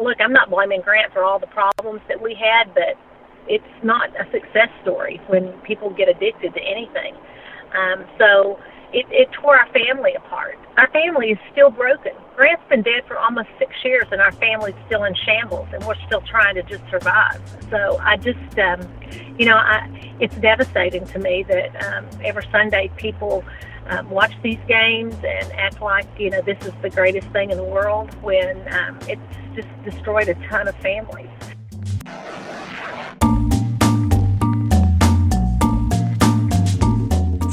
Look, I'm not blaming Grant for all the problems that we had, but it's not a success story when people get addicted to anything. So it tore our family apart. Our family is still broken. Grant's been dead for almost 6 years, and our family's still in shambles, and we're still trying to just survive. So I just, it's devastating to me that every Sunday people watch these games and act like, this is the greatest thing in the world when it's just destroyed a ton of families.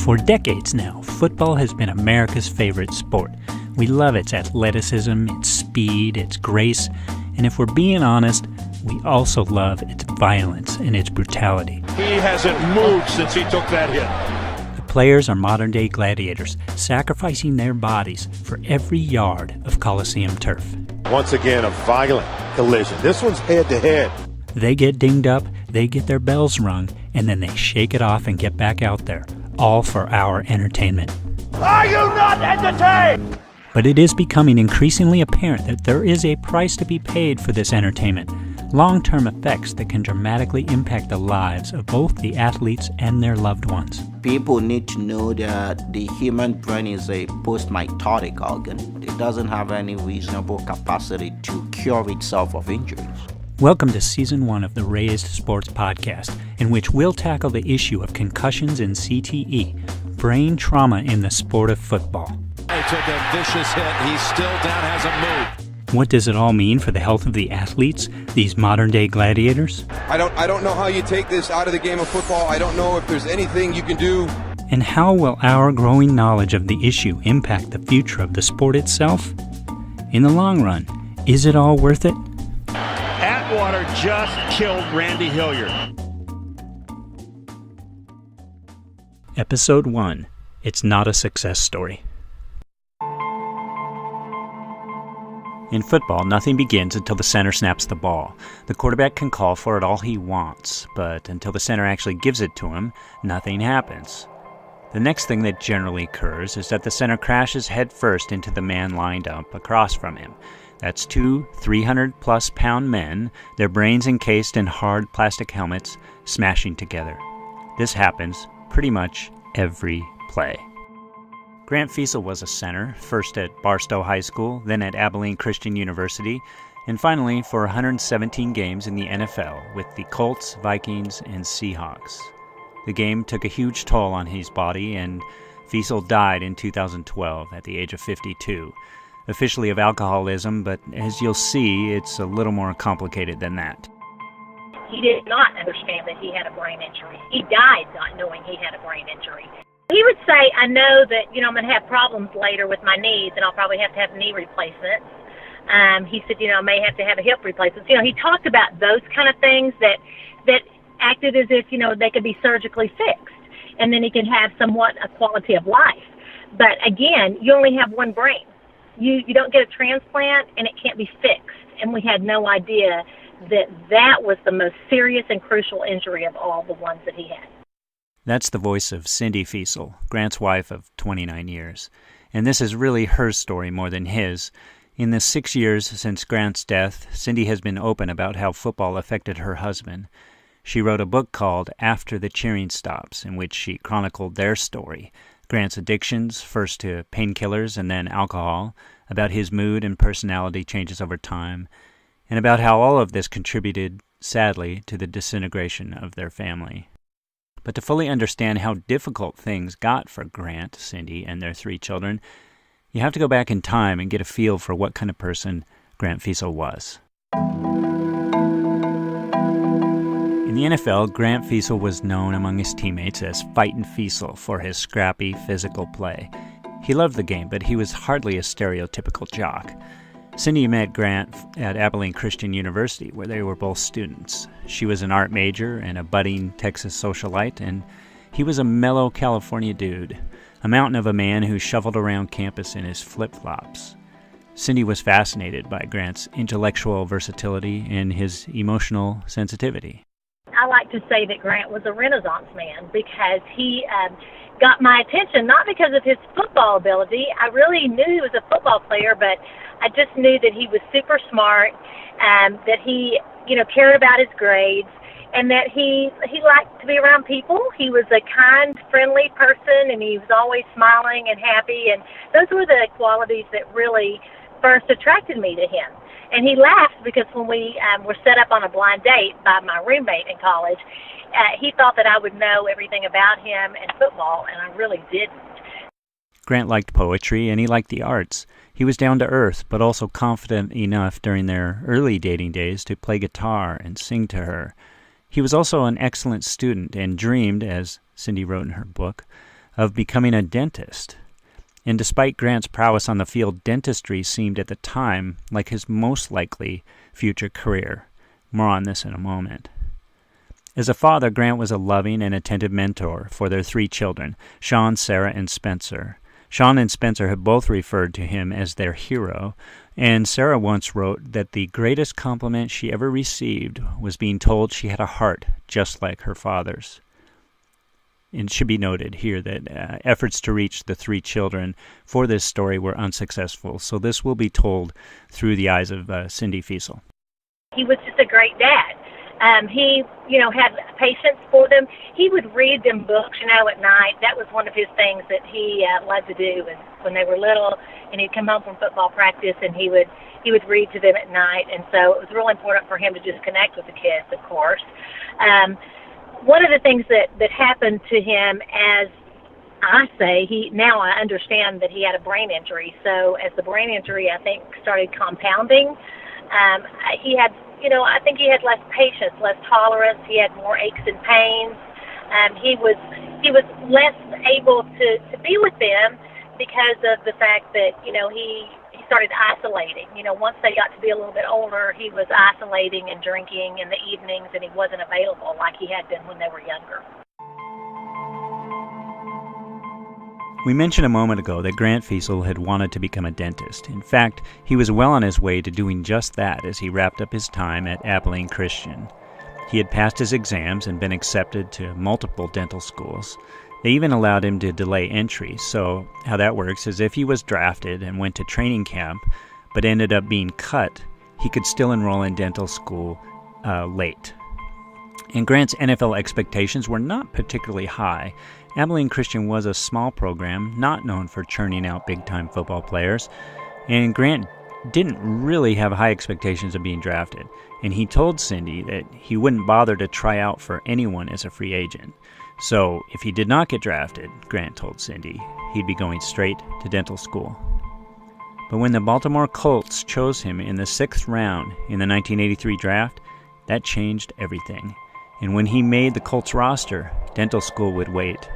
For decades now, football has been America's favorite sport. We love its athleticism, its speed, its grace, and if we're being honest, we also love its violence and its brutality. He hasn't moved since he took that hit. The players are modern-day gladiators, sacrificing their bodies for every yard of Coliseum turf. Once again, a violent collision. This one's head-to-head. They get dinged up, they get their bells rung, and then they shake it off and get back out there, all for our entertainment. Are you not entertained? But it is becoming increasingly apparent that there is a price to be paid for this entertainment. Long-term effects that can dramatically impact the lives of both the athletes and their loved ones. People need to know that the human brain is a post-mitotic organ. It doesn't have any reasonable capacity to cure itself of injuries. Welcome to Season 1 of the Razed Sports podcast, in which we'll tackle the issue of concussions and CTE, brain trauma in the sport of football. He took a vicious hit. He's still down, hasn't moved. What does it all mean for the health of the athletes, these modern-day gladiators? I don't know how you take this out of the game of football. I don't know if there's anything you can do. And how will our growing knowledge of the issue impact the future of the sport itself? In the long run, is it all worth it? Atwater just killed Randy Hilliard. Episode 1. It's not a success story. In football, nothing begins until the center snaps the ball. The quarterback can call for it all he wants, but until the center actually gives it to him, nothing happens. The next thing that generally occurs is that the center crashes headfirst into the man lined up across from him. That's two 300-plus pound men, their brains encased in hard plastic helmets, smashing together. This happens pretty much every play. Grant Feasel was a center, first at Barstow High School, then at Abilene Christian University, and finally for 117 games in the NFL with the Colts, Vikings, and Seahawks. The game took a huge toll on his body, and Feasel died in 2012 at the age of 52, officially of alcoholism, but as you'll see, it's a little more complicated than that. He did not understand that he had a brain injury. He died not knowing he had a brain injury. He would say, I know that, I'm going to have problems later with my knees, and I'll probably have to have knee replacements. He said, I may have to have a hip replacement. He talked about those kind of things that acted as if, they could be surgically fixed, and then he can have somewhat a quality of life. But again, you only have one brain. You don't get a transplant, and it can't be fixed. And we had no idea that was the most serious and crucial injury of all the ones that he had. That's the voice of Cyndy Feasel, Grant's wife of 29 years. And this is really her story more than his. In the 6 years since Grant's death, Cyndy has been open about how football affected her husband. She wrote a book called After the Cheering Stops, in which she chronicled their story, Grant's addictions, first to painkillers and then alcohol, about his mood and personality changes over time, and about how all of this contributed, sadly, to the disintegration of their family. But to fully understand how difficult things got for Grant, Cyndy, and their 3 children, you have to go back in time and get a feel for what kind of person Grant Feasel was. In the NFL, Grant Feasel was known among his teammates as Fightin' Feasel for his scrappy, physical play. He loved the game, but he was hardly a stereotypical jock. Cyndy met Grant at Abilene Christian University, where they were both students. She was an art major and a budding Texas socialite, and he was a mellow California dude, a mountain of a man who shuffled around campus in his flip-flops. Cyndy was fascinated by Grant's intellectual versatility and his emotional sensitivity. I like to say that Grant was a Renaissance man because he got my attention, not because of his football ability. I really knew he was a football player, but I just knew that he was super smart, that he, cared about his grades, and that he liked to be around people. He was a kind, friendly person, and he was always smiling and happy, and those were the qualities that really first attracted me to him. And he laughed because when we were set up on a blind date by my roommate in college, he thought that I would know everything about him and football, and I really didn't. Grant liked poetry, and he liked the arts. He was down to earth, but also confident enough during their early dating days to play guitar and sing to her. He was also an excellent student and dreamed, as Cyndy wrote in her book, of becoming a dentist. And despite Grant's prowess on the field, dentistry seemed at the time like his most likely future career. More on this in a moment. As a father, Grant was a loving and attentive mentor for their 3 children, Sean, Sarah, and Spencer. Sean and Spencer have both referred to him as their hero, and Sarah once wrote that the greatest compliment she ever received was being told she had a heart just like her father's. It should be noted here that efforts to reach the 3 children for this story were unsuccessful, so this will be told through the eyes of Cyndy Feasel. He was just a great dad. He, had patience for them. He would read them books, at night. That was one of his things that he loved to do. And when they were little, and he'd come home from football practice, and he would read to them at night. And so it was really important for him to just connect with the kids, of course. One of the things that happened to him, as I say, now I understand that he had a brain injury. So as the brain injury, I think, started compounding, he had, I think he had less patience, less tolerance. He had more aches and pains. He was less able to be with them because of the fact that, he started isolating. Once they got to be a little bit older, he was isolating and drinking in the evenings, and he wasn't available like he had been when they were younger. We mentioned a moment ago that Grant Feasel had wanted to become a dentist. In fact, he was well on his way to doing just that as he wrapped up his time at Abilene Christian. He had passed his exams and been accepted to multiple dental schools. They even allowed him to delay entry, so how that works is if he was drafted and went to training camp but ended up being cut, he could still enroll in dental school late. And Grant's NFL expectations were not particularly high. Abilene Christian was a small program, not known for churning out big-time football players, and Grant didn't really have high expectations of being drafted, and he told Cyndy that he wouldn't bother to try out for anyone as a free agent. So if he did not get drafted, Grant told Cyndy, he'd be going straight to dental school. But when the Baltimore Colts chose him in the 6th round in the 1983 draft, that changed everything. And when he made the Colts roster, dental school would wait.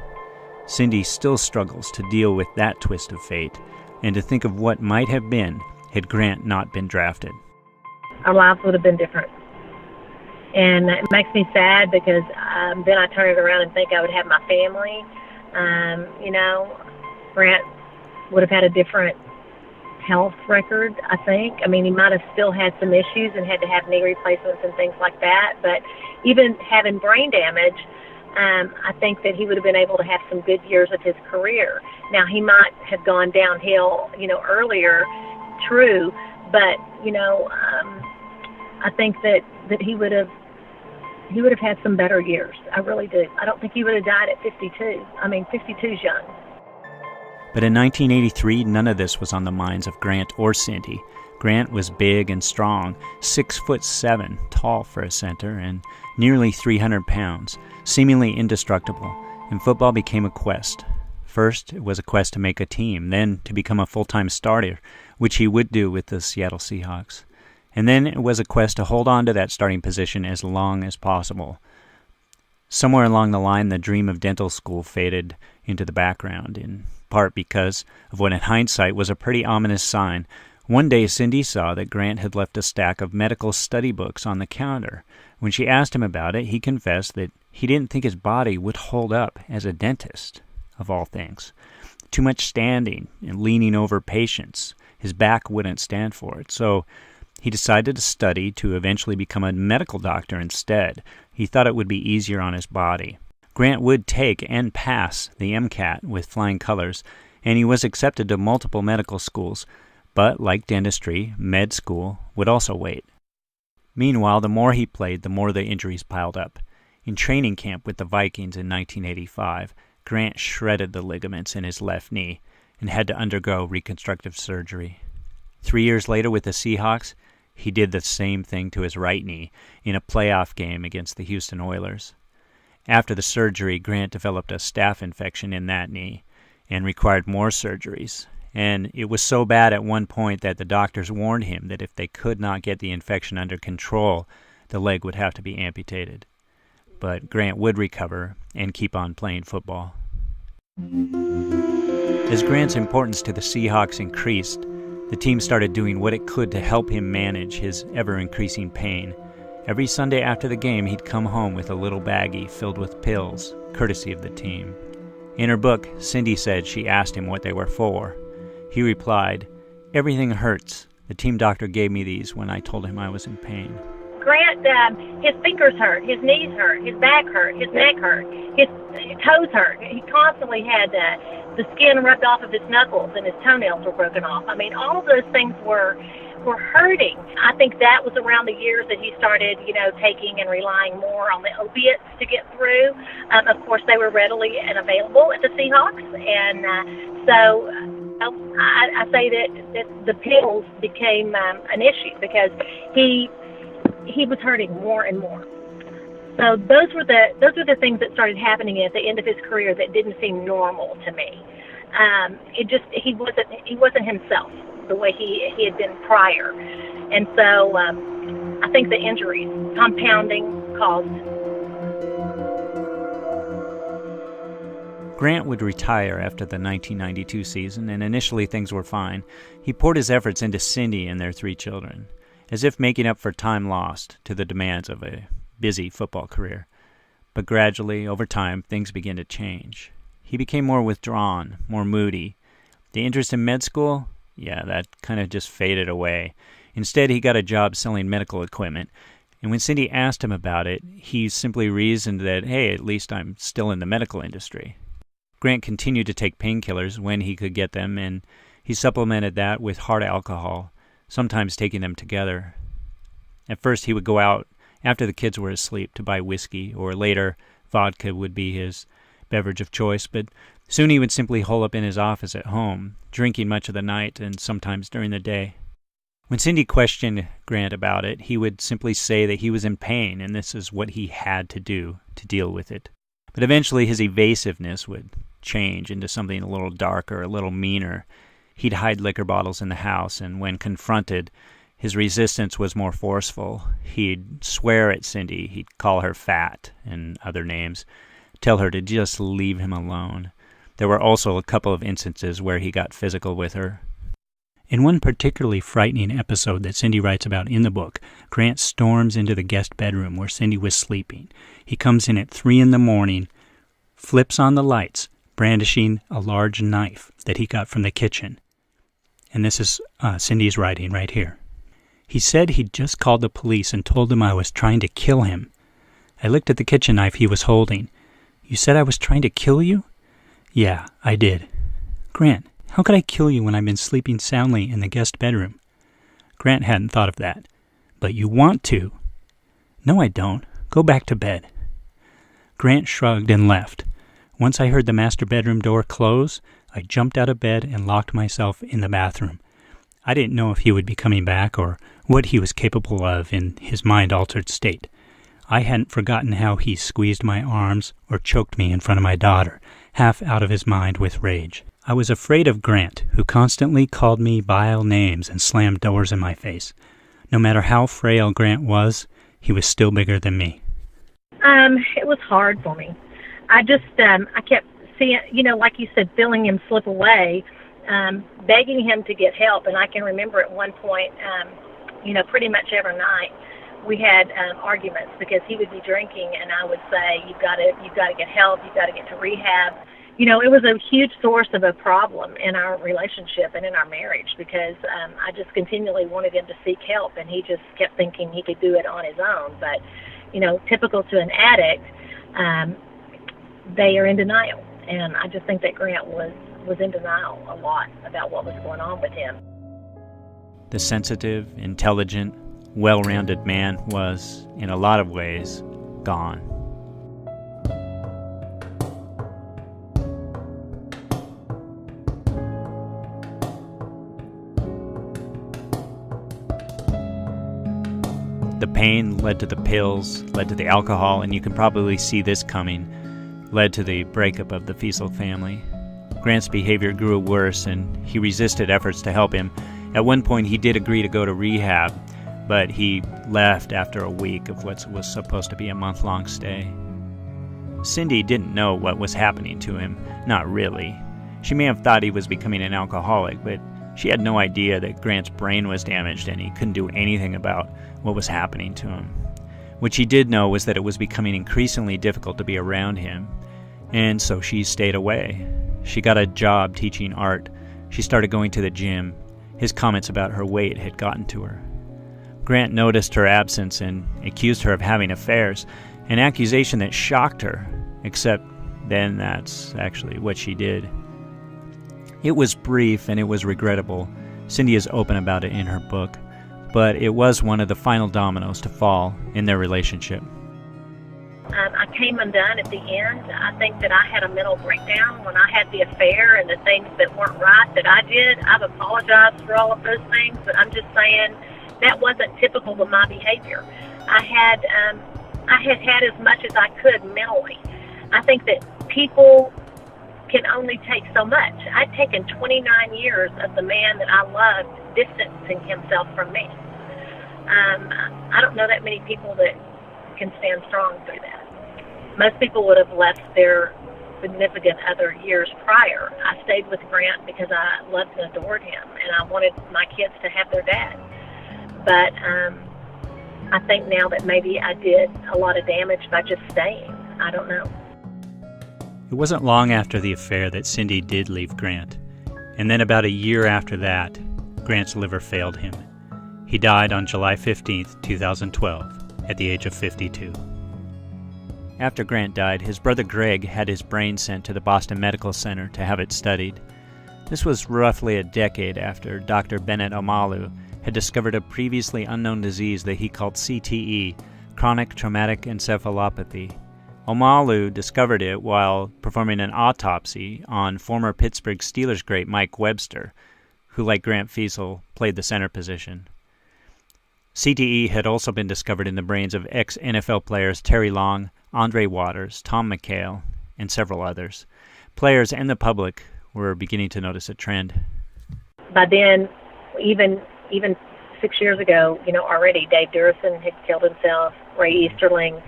Cyndy still struggles to deal with that twist of fate and to think of what might have been had Grant not been drafted. Our lives would have been different. And it makes me sad because then I turn it around and think I would have my family. Grant would have had a different health record, I think. I mean, he might have still had some issues and had to have knee replacements and things like that. But even having brain damage, I think that he would have been able to have some good years of his career. Now, he might have gone downhill, earlier, true, but, I think that he would have had some better years. I really do. I don't think he would have died at 52. I mean, 52's young. But in 1983, none of this was on the minds of Grant or Cyndy. Grant was big and strong, 6'7", tall for a center, and nearly 300 pounds, seemingly indestructible, and football became a quest. First, it was a quest to make a team, then to become a full-time starter, which he would do with the Seattle Seahawks. And then it was a quest to hold on to that starting position as long as possible. Somewhere along the line, the dream of dental school faded into the background, in part because of what in hindsight was a pretty ominous sign. One day, Cyndy saw that Grant had left a stack of medical study books on the counter. When she asked him about it, he confessed that he didn't think his body would hold up as a dentist, of all things. Too much standing and leaning over patients. His back wouldn't stand for it, so he decided to study to eventually become a medical doctor instead. He thought it would be easier on his body. Grant would take and pass the MCAT with flying colors, and he was accepted to multiple medical schools, but like dentistry, med school would also wait. Meanwhile, the more he played, the more the injuries piled up. In training camp with the Vikings in 1985, Grant shredded the ligaments in his left knee and had to undergo reconstructive surgery. 3 years later with the Seahawks, he did the same thing to his right knee in a playoff game against the Houston Oilers. After the surgery, Grant developed a staph infection in that knee and required more surgeries. And it was so bad at one point that the doctors warned him that if they could not get the infection under control, the leg would have to be amputated. But Grant would recover and keep on playing football. As Grant's importance to the Seahawks increased, the team started doing what it could to help him manage his ever-increasing pain. Every Sunday after the game, he'd come home with a little baggie filled with pills, courtesy of the team. In her book, Cyndy said she asked him what they were for. He replied, "Everything hurts. The team doctor gave me these when I told him I was in pain." Grant, his fingers hurt, his knees hurt, his back hurt, his neck hurt, his toes hurt. He constantly had the skin rubbed off of his knuckles and his toenails were broken off. I mean, all of those things were hurting. I think that was around the years that he started, taking and relying more on the opiates to get through. Of course, they were readily and available at the Seahawks, and so I say that the pills became an issue because he was hurting more and more. So those were the things that started happening at the end of his career that didn't seem normal to me. He wasn't himself the way he had been prior, and so I think the injuries compounding caused. Grant would retire after the 1992 season, and initially things were fine. He poured his efforts into Cyndy and their 3 children, as if making up for time lost to the demands of a busy football career. But gradually, over time, things began to change. He became more withdrawn, more moody. The interest in med school? Yeah, that kind of just faded away. Instead, he got a job selling medical equipment, and when Cyndy asked him about it, he simply reasoned that, hey, at least I'm still in the medical industry. Grant continued to take painkillers when he could get them, and he supplemented that with hard alcohol, sometimes taking them together. At first, he would go out after the kids were asleep to buy whiskey, or later, vodka would be his beverage of choice, but soon he would simply hole up in his office at home, drinking much of the night and sometimes during the day. When Cyndy questioned Grant about it, he would simply say that he was in pain and this is what he had to do to deal with it. But eventually his evasiveness would change into something a little darker, a little meaner. He'd hide liquor bottles in the house, and when confronted, his resistance was more forceful. He'd swear at Cyndy, he'd call her fat and other names, tell her to just leave him alone. There were also a couple of instances where he got physical with her. In one particularly frightening episode that Cyndy writes about in the book, Grant storms into the guest bedroom where Cyndy was sleeping. He comes in at 3 a.m, flips on the lights, brandishing a large knife that he got from the kitchen. And this is Cyndy's writing right here. He said he'd just called the police and told them I was trying to kill him. I looked at the kitchen knife he was holding. You said I was trying to kill you? Yeah, I did. Grant, how could I kill you when I've been sleeping soundly in the guest bedroom? Grant hadn't thought of that. But you want to. No, I don't. Go back to bed. Grant shrugged and left. Once I heard the master bedroom door close, I jumped out of bed and locked myself in the bathroom. I didn't know if he would be coming back or what he was capable of in his mind-altered state. I hadn't forgotten how he squeezed my arms or choked me in front of my daughter, half out of his mind with rage. I was afraid of Grant, who constantly called me vile names and slammed doors in my face. No matter how frail Grant was, he was still bigger than me. It was hard for me. I kept seeing, like you said, feeling him slip away, begging him to get help. And I can remember at one point, pretty much every night, we had arguments because he would be drinking and I would say, you've got to get help, you've got to get to rehab. It was a huge source of a problem in our relationship and in our marriage because I just continually wanted him to seek help and he just kept thinking he could do it on his own. But, typical to an addict, they are in denial. And I just think that Grant was in denial a lot about what was going on with him. The sensitive, intelligent, well-rounded man was, in a lot of ways, gone. The pain led to the pills, led to the alcohol, and you can probably see this coming, led to the breakup of the Feasel family. Grant's behavior grew worse, and he resisted efforts to help him. At one point, he did agree to go to rehab, but he left after a week of what was supposed to be a month-long stay. Cyndy didn't know what was happening to him, not really. She may have thought he was becoming an alcoholic, but she had no idea that Grant's brain was damaged and he couldn't do anything about what was happening to him. What she did know was that it was becoming increasingly difficult to be around him, and so she stayed away. She got a job teaching art. She started going to the gym. His comments about her weight had gotten to her. Grant noticed her absence and accused her of having affairs, an accusation that shocked her, except then that's actually what she did. It was brief and it was regrettable. Cyndy is open about it in her book, but it was one of the final dominoes to fall in their relationship. I came undone at the end. I think that I had a mental breakdown when I had the affair and the things that weren't right that I did. I've apologized for all of those things, but I'm just saying that wasn't typical of my behavior. I had had as much as I could mentally. I think that people can only take so much. I'd taken 29 years of the man that I loved distancing himself from me. I don't know that many people that can stand strong through that. Most people would have left their significant other years prior. I stayed with Grant because I loved and adored him, and I wanted my kids to have their dad. But I think now that maybe I did a lot of damage by just staying. I don't know. It wasn't long after the affair that Cyndy did leave Grant, and then about a year after that, Grant's liver failed him. He died on July 15, 2012, at the age of 52. After Grant died, his brother Greg had his brain sent to the Boston Medical Center to have it studied. This was roughly a decade after Dr. Bennett Omalu had discovered a previously unknown disease that he called CTE, chronic traumatic encephalopathy. Omalu discovered it while performing an autopsy on former Pittsburgh Steelers great Mike Webster, who, like Grant Feasel, played the center position. CTE had also been discovered in the brains of ex-NFL players Terry Long, Andre Waters, Tom McHale, and several others. Players and the public were beginning to notice a trend. By then, even 6 years ago, already Dave Durison had killed himself, Ray Easterling,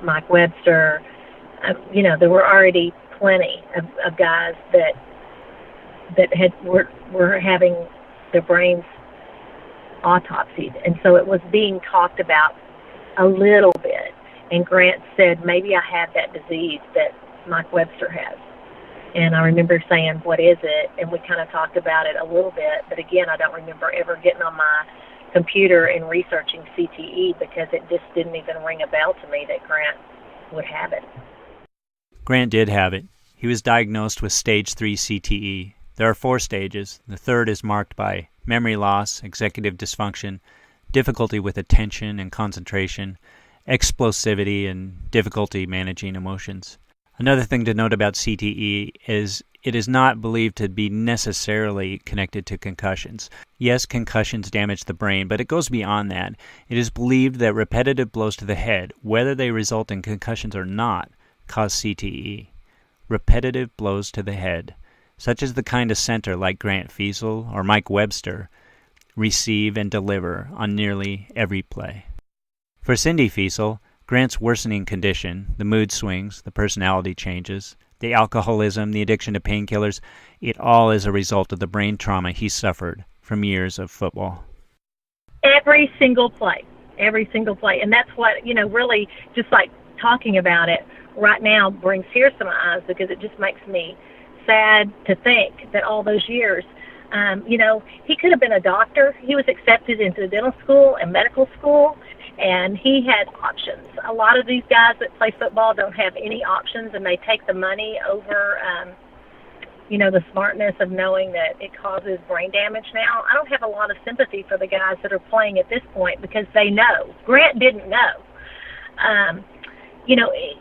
Mike Webster. There were already plenty of guys that were having their brains autopsied, and so it was being talked about a little bit. And Grant said, maybe I have that disease that Mike Webster has. And I remember saying, what is it? And we kind of talked about it a little bit, but again, I don't remember ever getting on my computer and researching CTE because it just didn't even ring a bell to me that Grant would have it. Grant did have it. He was diagnosed with stage 3 CTE. There are 4 stages. The third is marked by memory loss, executive dysfunction, difficulty with attention and concentration, explosivity, and difficulty managing emotions. Another thing to note about CTE is it is not believed to be necessarily connected to concussions. Yes, concussions damage the brain, but it goes beyond that. It is believed that repetitive blows to the head, whether they result in concussions or not, cause CTE. Repetitive blows to the head, such as the kind a center like Grant Feasel or Mike Webster receive and deliver on nearly every play. For Cyndy Feasel, Grant's worsening condition, the mood swings, the personality changes, the alcoholism, the addiction to painkillers, it all is a result of the brain trauma he suffered from years of football. Every single play. And that's what, really just like talking about it right now brings tears to my eyes because it just makes me sad to think that all those years, he could have been a doctor. He was accepted into dental school and medical school, And he had options. A lot of these guys that play football don't have any options, and they take the money over, the smartness of knowing that it causes brain damage now. I don't have a lot of sympathy for the guys that are playing at this point because they know. Grant didn't know.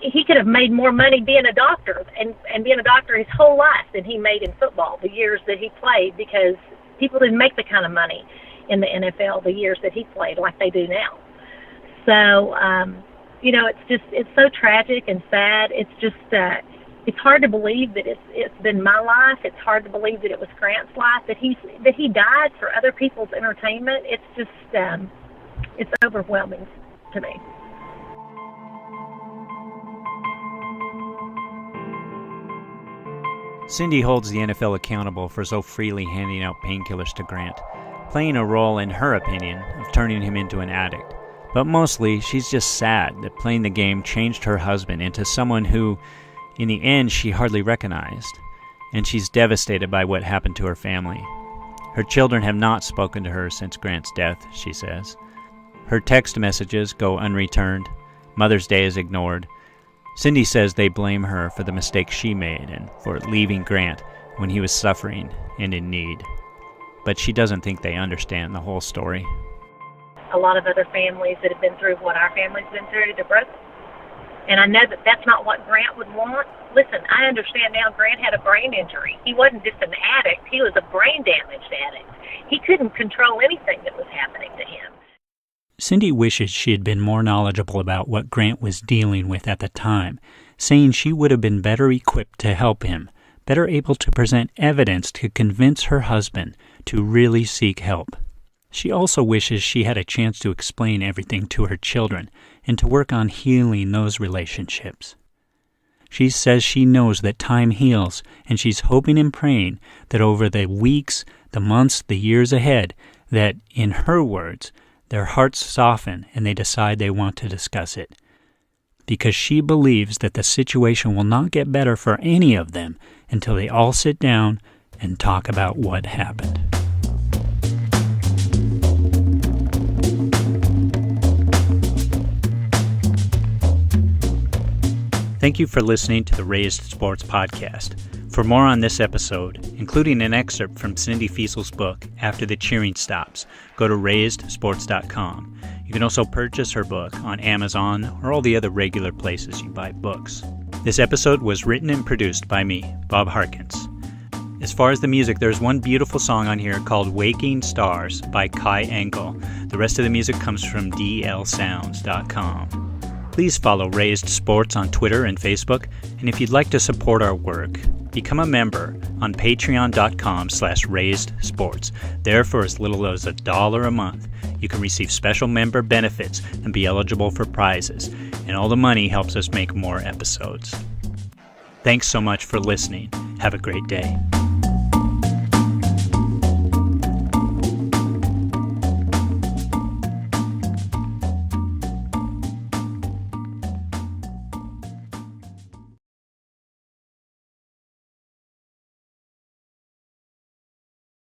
He could have made more money being a doctor and being a doctor his whole life than he made in football the years that he played, because people didn't make the kind of money in the NFL the years that he played like they do now. So, it's so tragic and sad. It's just, it's hard to believe that it's been my life. It's hard to believe that it was Grant's life, that he died for other people's entertainment. It's just, it's overwhelming to me. Cyndy holds the NFL accountable for so freely handing out painkillers to Grant, playing a role, in her opinion, of turning him into an addict. But mostly, she's just sad that playing the game changed her husband into someone who, in the end, she hardly recognized. And she's devastated by what happened to her family. Her children have not spoken to her since Grant's death, she says. Her text messages go unreturned. Mother's Day is ignored. Cyndy says they blame her for the mistakes she made and for leaving Grant when he was suffering and in need. But she doesn't think they understand the whole story. A lot of other families that have been through what our family's been through, they're broken. And I know that that's not what Grant would want. Listen, I understand now Grant had a brain injury. He wasn't just an addict. He was a brain-damaged addict. He couldn't control anything that was happening to him. Cyndy wishes she had been more knowledgeable about what Grant was dealing with at the time, saying she would have been better equipped to help him, better able to present evidence to convince her husband to really seek help. She also wishes she had a chance to explain everything to her children and to work on healing those relationships. She says she knows that time heals, and she's hoping and praying that over the weeks, the months, the years ahead, that, in her words, their hearts soften and they decide they want to discuss it. Because she believes that the situation will not get better for any of them until they all sit down and talk about what happened. Thank you for listening to the Razed Sports podcast. For more on this episode, including an excerpt from Cyndy Feasel's book, After the Cheering Stops, go to razedsports.com. You can also purchase her book on Amazon or all the other regular places you buy books. This episode was written and produced by me, Bob Harkins. As far as the music, there's one beautiful song on here called Waking Stars by Kai Engel. The rest of the music comes from dlsounds.com. Please follow Razed Sports on Twitter and Facebook, and if you'd like to support our work, become a member on patreon.com/razedsports. There, for as little as $1 a month, you can receive special member benefits and be eligible for prizes, and all the money helps us make more episodes. Thanks so much for listening. Have a great day.